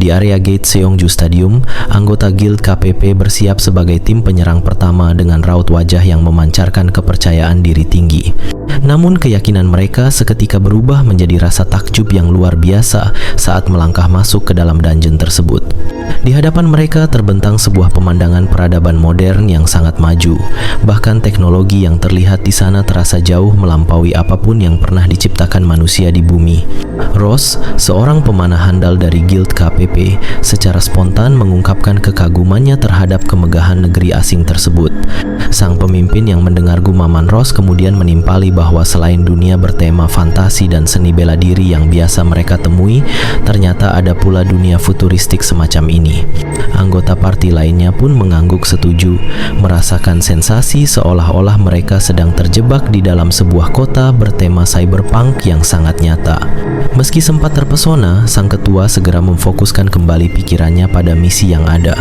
Di area gate Seongju Stadium, anggota Guild KPP bersiap sebagai tim penyerang pertama dengan raut wajah yang memancarkan kepercayaan diri tinggi. Namun keyakinan mereka seketika berubah menjadi rasa takjub yang luar biasa saat melangkah masuk ke dalam dungeon tersebut. Di hadapan mereka terbentang sebuah pemandangan peradaban modern yang sangat maju. Bahkan teknologi yang terlihat di sana terasa jauh melampaui apapun yang pernah diciptakan manusia di bumi. Ross, seorang pemanah handal dari Guild KPP, secara spontan mengungkapkan kekagumannya terhadap kemegahan negeri asing tersebut. Sang pemimpin yang mendengar gumaman Ross kemudian menimpali bahwa selain dunia bertema fantasi dan seni bela diri yang biasa mereka temui, ternyata ada pula dunia futuristik semacam ini. Anggota parti lainnya pun mengangguk setuju, merasakan sensasi seolah-olah mereka sedang terjebak di dalam sebuah kota bertema cyberpunk yang sangat nyata. Meski sempat terpesona, sang ketua segera memfokuskan kembali pikirannya pada misi yang ada.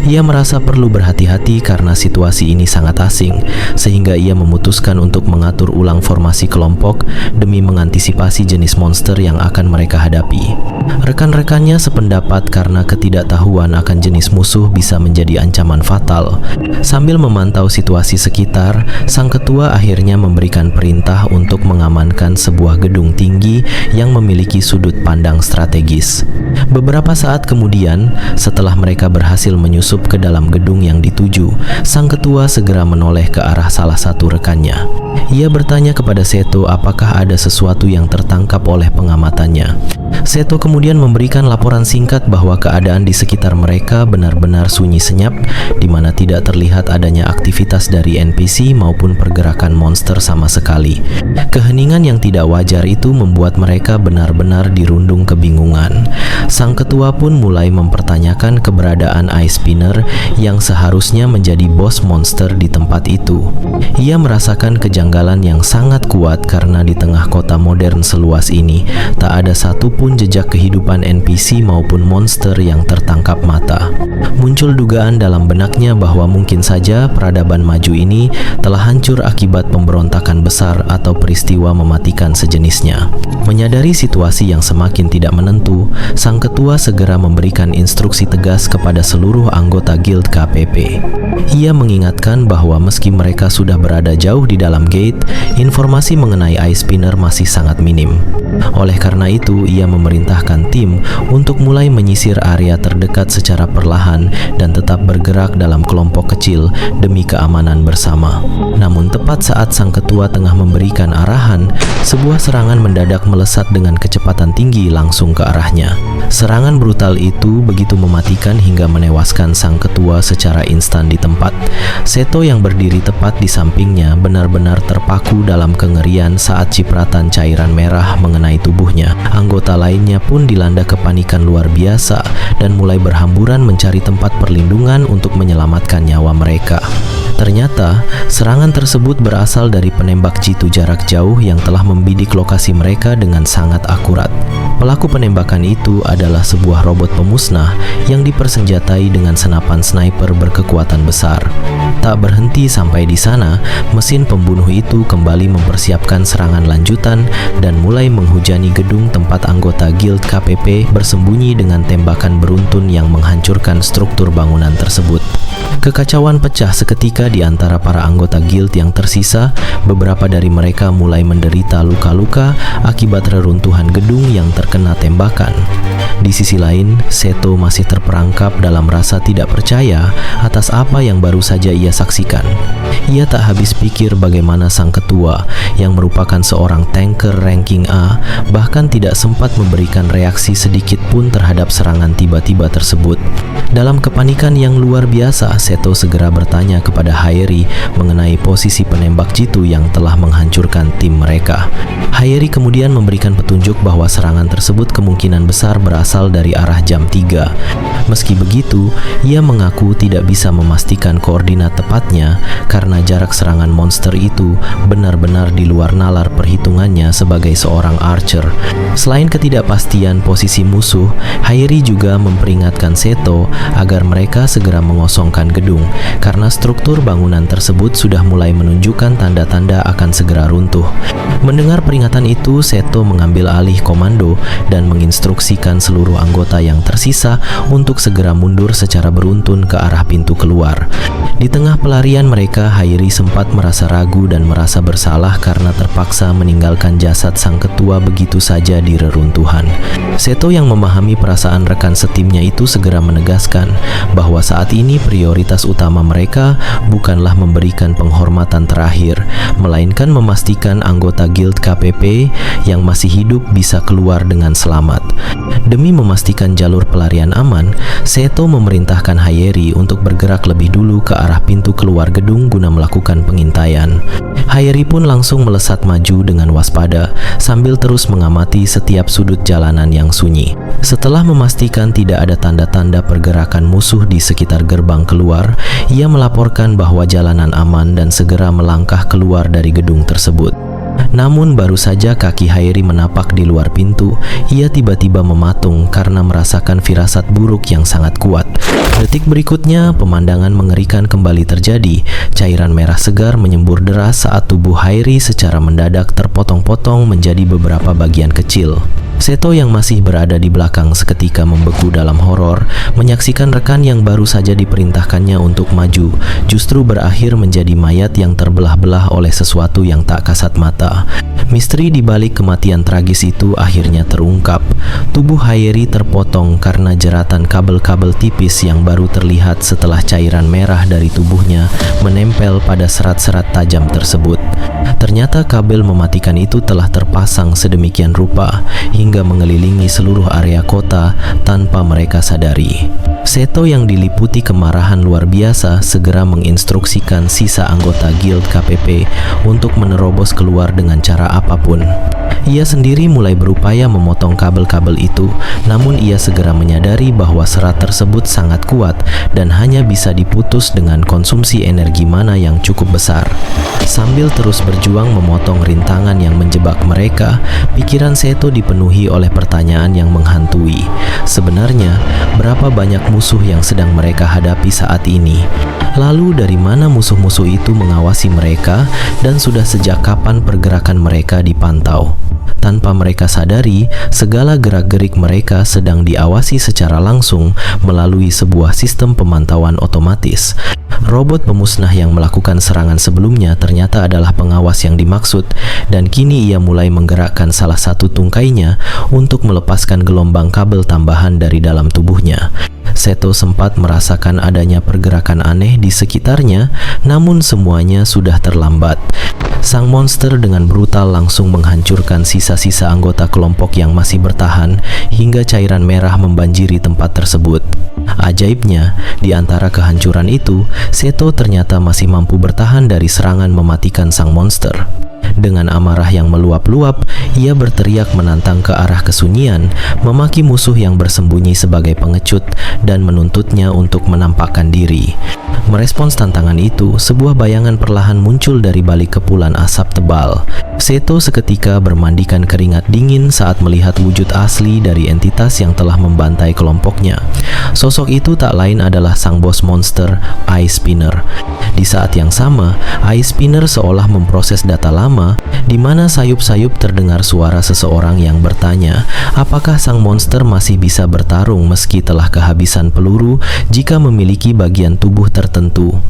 Ia merasa perlu berhati-hati karena situasi ini sangat asing, sehingga ia memutuskan untuk mengatur ulang formasi kelompok demi mengantisipasi jenis monster yang akan mereka hadapi. Rekan-rekannya sependapat karena ketidaktahuan akan jenis musuh bisa menjadi ancaman fatal. Sambil memantau situasi sekitar, sang ketua akhirnya memberikan perintah untuk mengamankan sebuah gedung tinggi yang memiliki sudut pandang strategis. Beberapa saat kemudian, setelah mereka berhasil menyusup ke dalam gedung yang dituju, sang ketua segera menoleh ke arah salah satu rekannya. Ia bertanya kepada Seto apakah ada sesuatu yang tertangkap oleh pengamatannya. Seto kemudian memberikan laporan singkat bahwa keadaan di sekitar mereka benar-benar sunyi senyap, di mana tidak terlihat adanya aktivitas dari NPC maupun pergerakan monster sama sekali. Keheningan yang tidak wajar itu membuat mereka benar-benar dirundung kebingungan. Sang ketua pun mulai mempertanyakan keberadaan Ice Spinner yang seharusnya menjadi bos monster di tempat itu. Ia merasakan kejanggalan yang sangat kuat karena di tengah kota modern seluas ini, tak ada satupun jejak kehidupan NPC maupun monster yang tertangkap mata. Muncul dugaan dalam benaknya bahwa mungkin saja peradaban maju ini telah hancur akibat pemberontakan besar atau peristiwa mematikan sejenisnya. Menyadari situasi yang semakin tidak menentu, sang ketua segera memberikan instruksi tegas kepada seluruh anggota Guild KPP. Ia mengingatkan bahwa meski mereka sudah berada jauh di dalam gate, informasi mengenai Ice Spinner masih sangat minim. Oleh karena itu, ia memerintahkan tim untuk mulai menyisir area terdekat secara perlahan dan tetap bergerak dalam kelompok kecil demi keamanan bersama. Namun tepat saat sang ketua tengah memberikan arahan, sebuah serangan mendadak melesat dengan kecepatan tinggi langsung ke arahnya. Serangan brutal itu begitu mematikan hingga menewaskan sang ketua secara instan di tempat. Seto yang berdiri tepat di sampingnya benar-benar terpaku dalam kengerian saat cipratan cairan merah mengenai tubuhnya. Anggota lainnya pun dilanda kepanikan luar biasa dan mulai berhamburan mencari tempat perlindungan untuk menyelamatkan nyawa mereka. Ternyata, serangan tersebut berasal dari penembak jitu jarak jauh yang telah membidik lokasi mereka dengan sangat akurat. Pelaku penembakan itu adalah sebuah robot pemusnah yang dipersenjatai dengan senapan sniper berkekuatan besar. Tak berhenti sampai di sana, mesin pembunuh itu kembali mempersiapkan serangan lanjutan dan mulai menghujani gedung tempat anggota Guild KPP bersembunyi dengan tembakan beruntun yang menghancurkan struktur bangunan tersebut. Kekacauan pecah seketika di antara para anggota guild yang tersisa. Beberapa dari mereka mulai menderita luka-luka akibat reruntuhan gedung yang terkena tembakan. Di sisi lain, Seto masih terperangkap dalam rasa tidak percaya atas apa yang baru saja ia saksikan. Ia tak habis pikir bagaimana sang ketua, yang merupakan seorang tanker ranking A, bahkan tidak sempat memberikan reaksi sedikit pun terhadap serangan tiba-tiba tersebut. Dalam kepanikan yang luar biasa, Seto segera bertanya kepada Hayeri mengenai posisi penembak jitu yang telah menghancurkan tim mereka. Hayeri kemudian memberikan petunjuk bahwa serangan tersebut kemungkinan besar berasal dari arah jam 3. Meski begitu, ia mengaku tidak bisa memastikan koordinat tepatnya karena jarak serangan monster itu benar-benar di luar nalar perhitungannya sebagai seorang archer. Selain ketidakpastian posisi musuh, Hayeri juga memperingatkan Seto agar mereka segera mengosongkan gedung karena struktur bangunan tersebut sudah mulai menunjukkan tanda-tanda akan segera runtuh. Mendengar peringatan itu, Seto mengambil alih komando dan menginstruksikan seluruh anggota yang tersisa untuk segera mundur secara beruntun ke arah pintu keluar. Di tengah pelarian mereka, Hairi sempat merasa ragu dan merasa bersalah karena terpaksa meninggalkan jasad sang ketua begitu saja di reruntuhan. Seto yang memahami perasaan rekan setimnya itu segera menegaskan bahwa saat ini prioritas utama mereka bukanlah memberikan penghormatan terakhir, melainkan memastikan anggota Guild KPP yang masih hidup bisa keluar dengan selamat. Demi memastikan jalur pelarian aman, Seto memerintahkan Hairi untuk bergerak lebih dulu ke arah pintu keluar gedung guna melakukan pengintaian. Hairi pun langsung melesat maju dengan waspada sambil terus mengamati setiap sudut jalanan yang sunyi. Setelah memastikan tidak ada tanda-tanda pergerakan musuh di sekitar gerbang keluar, ia melaporkan bahwa jalanan aman dan segera melangkah keluar dari gedung tersebut. Namun baru saja kaki Hairi menapak di luar pintu, ia tiba-tiba mematung karena merasakan firasat buruk yang sangat kuat. Detik berikutnya, pemandangan mengerikan kembali terjadi. Cairan merah segar menyembur deras saat tubuh Hairi secara mendadak terpotong-potong menjadi beberapa bagian kecil. Seto yang masih berada di belakang seketika membeku dalam horor, menyaksikan rekan yang baru saja diperintahkannya untuk maju, justru berakhir menjadi mayat yang terbelah-belah oleh sesuatu yang tak kasat mata. Misteri di balik kematian tragis itu akhirnya terungkap. Tubuh Hairi terpotong karena jeratan kabel-kabel tipis yang baru terlihat setelah cairan merah dari tubuhnya menempel pada serat-serat tajam tersebut. Ternyata kabel mematikan itu telah terpasang sedemikian rupa hingga mengelilingi seluruh area kota tanpa mereka sadari. Seto yang diliputi kemarahan luar biasa segera menginstruksikan sisa anggota Guild KPP untuk menerobos keluar dengan cara apapun. Ia sendiri mulai berupaya memotong kabel-kabel itu, namun ia segera menyadari bahwa serat tersebut sangat kuat dan hanya bisa diputus dengan konsumsi energi mana yang cukup besar. Sambil terus berjuang memotong rintangan yang menjebak mereka, pikiran Seto dipenuhi oleh pertanyaan yang menghantui. Sebenarnya, berapa banyak musuh yang sedang mereka hadapi saat ini? Lalu dari mana musuh-musuh itu mengawasi mereka dan sudah sejak kapan pergerakan mereka dipantau? Tanpa mereka sadari, segala gerak-gerik mereka sedang diawasi secara langsung melalui sebuah sistem pemantauan otomatis. Robot pemusnah yang melakukan serangan sebelumnya ternyata adalah pengawas yang dimaksud, dan kini ia mulai menggerakkan salah satu tungkainya untuk melepaskan gelombang kabel tambahan dari dalam tubuhnya. Seto sempat merasakan adanya pergerakan aneh di sekitarnya, namun semuanya sudah terlambat. Sang monster dengan brutal langsung menghancurkan sisa-sisa anggota kelompok yang masih bertahan hingga cairan merah membanjiri tempat tersebut. Ajaibnya, di antara kehancuran itu, Seto ternyata masih mampu bertahan dari serangan mematikan sang monster. Dengan amarah yang meluap-luap, ia berteriak menantang ke arah kesunyian, memaki musuh yang bersembunyi sebagai pengecut dan menuntutnya untuk menampakkan diri. Merespons tantangan itu, sebuah bayangan perlahan muncul dari balik kepulan asap tebal. Seto seketika bermandikan keringat dingin saat melihat wujud asli dari entitas yang telah membantai kelompoknya. Sosok itu tak lain adalah sang bos monster, Eye Spinner. Di saat yang sama, Eye Spinner seolah memproses data lama, di mana sayup-sayup terdengar suara seseorang yang bertanya, apakah sang monster masih bisa bertarung meski telah kehabisan peluru jika memiliki bagian tubuh tertentu.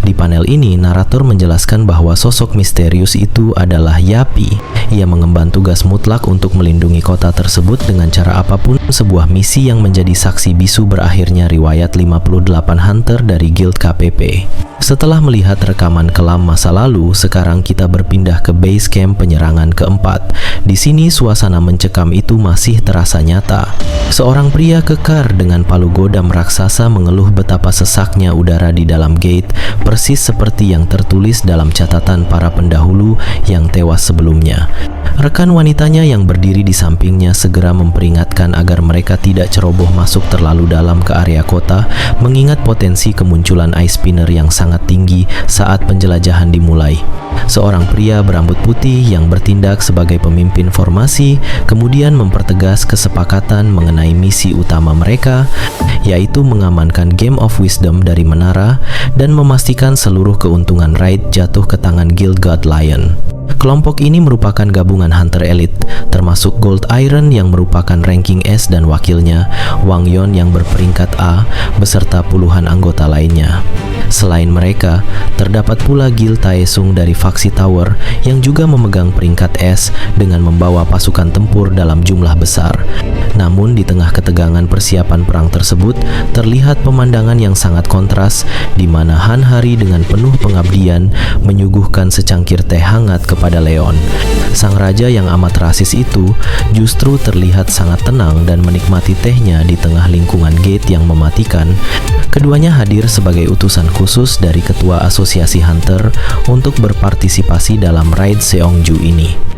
Di panel ini, narator menjelaskan bahwa sosok misterius itu adalah Yapi. Ia mengemban tugas mutlak untuk melindungi kota tersebut dengan cara apapun, sebuah misi yang menjadi saksi bisu berakhirnya riwayat 58 hunter dari Guild KPP. Setelah melihat rekaman kelam masa lalu, sekarang kita berpindah ke base camp penyerangan keempat. Di sini suasana mencekam itu masih terasa nyata. Seorang pria kekar dengan palu godam raksasa mengeluh betapa sesaknya udara di dalam gate, persis seperti yang tertulis dalam catatan para pendahulu yang tewas sebelumnya. Rekan wanitanya yang berdiri di sampingnya segera memperingatkan agar mereka tidak ceroboh masuk terlalu dalam ke area kota, mengingat potensi kemunculan Eye Spinner yang sangat tinggi saat penjelajahan dimulai. Seorang pria berambut putih yang bertindak sebagai pemimpin formasi kemudian mempertegas kesepakatan mengenai misi utama mereka, yaitu mengamankan Game of Wisdom dari menara dan memastikan seluruh keuntungan raid jatuh ke tangan Guild God Lion. Kelompok ini merupakan gabungan hunter elit, termasuk Gold Iron yang merupakan ranking S dan wakilnya, Wang Yon yang berperingkat A, beserta puluhan anggota lainnya. Selain mereka, terdapat pula Guild Taesung dari faksi Tower yang juga memegang peringkat S dengan membawa pasukan tempur dalam jumlah besar. Namun di tengah ketegangan persiapan perang tersebut, terlihat pemandangan yang sangat kontras di mana Han Hari dengan penuh pengabdian menyuguhkan secangkir teh hangat kepada Leon. Sang raja yang amat rasis itu justru terlihat sangat tenang dan menikmati tehnya di tengah lingkungan gate yang mematikan. Keduanya hadir sebagai utusan khusus dari ketua asosiasi hunter untuk berpartisipasi dalam raid Seongju ini.